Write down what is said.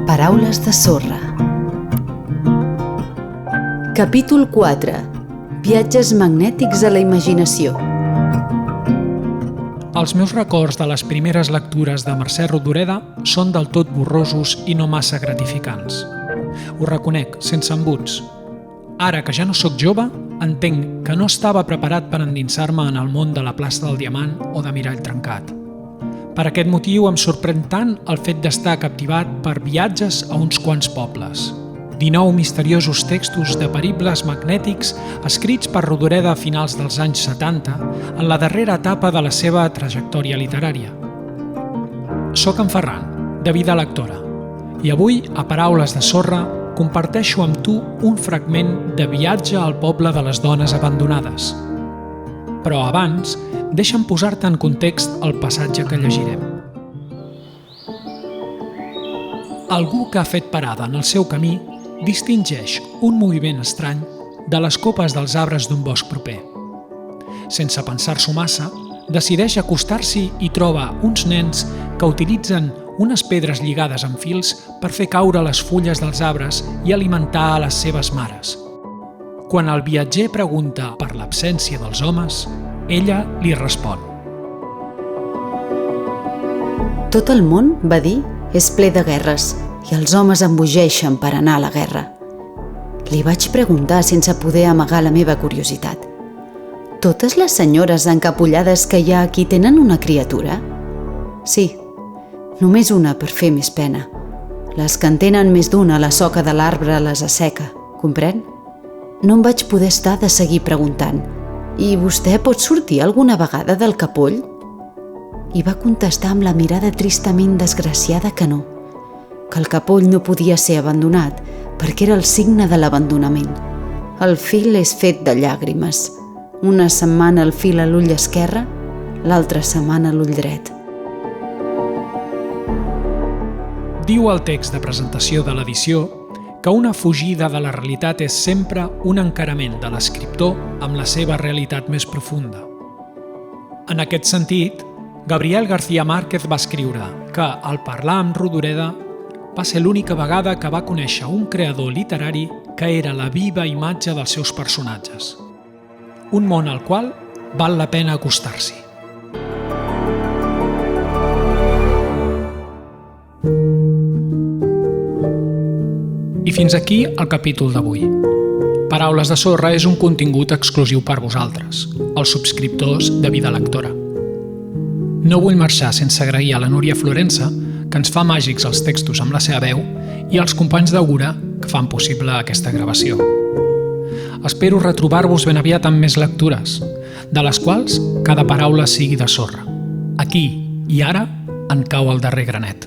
Paraules de sorra. Capítol 4. Viatges magnètics a la imaginació. Els meus records de les primeres lectures de Mercè Rodoreda són del tot borrosos i no massa gratificants. Ho reconec, sense embuts. Ara que ja no sóc jove, entenc que no estava preparat per endinsar-me en el món de la plaça del Diamant o de Mirall Trencat. Per aquest motiu em sorprèn tant el fet d'estar captivat per viatges a uns quants pobles. 19 misteriosos textos de peribles magnètics escrits per Rodoreda a finals dels anys 70, en la darrera etapa de la seva trajectòria literària. Soc en Ferran, de Vida Lectora, i avui, a Paraules de sorra, comparteixo amb tu un fragment de Viatge al poble de les dones abandonades. Però abans, deixa'm posar-te en context el passatge que llegirem. Algú que ha fet parada en el seu camí distingeix un moviment estrany de les copes dels arbres d'un bosc proper. Sense pensar-s'ho massa, decideix acostar-s'hi i troba uns nens que utilitzen unes pedres lligades amb fils per fer caure les fulles dels arbres i alimentar a les seves mares. Quan el viatger pregunta per l'absència dels homes, ella li respon. Tot el món, va dir, és ple de guerres i els homes embogeixen per anar a la guerra. Li vaig preguntar sense poder amagar la meva curiositat. Totes les senyores encapullades que hi ha aquí tenen una criatura? Sí, només una per fer més pena. Les que en tenen més d'una a la soca de l'arbre les asseca, comprèn? No em vaig poder estar de seguir preguntant. I vostè pot sortir alguna vegada del capoll? I va contestar amb la mirada tristament desgraciada que no, que el capoll no podia ser abandonat perquè era el signe de l'abandonament. El fil és fet de llàgrimes. Una setmana el fil a l'ull esquerre, l'altra setmana a l'ull dret. Diu el text de presentació de l'edició que una fugida de la realitat és sempre un encarament de l'escriptor amb la seva realitat més profunda. En aquest sentit, Gabriel García Márquez va escriure que, al parlar amb Rodoreda, va ser l'única vegada que va conèixer un creador literari que era la viva imatge dels seus personatges. Un món al qual val la pena acostar-s'hi. I fins aquí el capítol d'avui. Paraules de sorra és un contingut exclusiu per vosaltres, els subscriptors de Vida Lectora. No vull marxar sense agrair a la Núria Florença, que ens fa màgics els textos amb la seva veu, i als companys d'Augura, que fan possible aquesta gravació. Espero retrobar-vos ben aviat amb més lectures, de les quals cada paraula sigui de sorra. Aquí i ara en cau el darrer granet.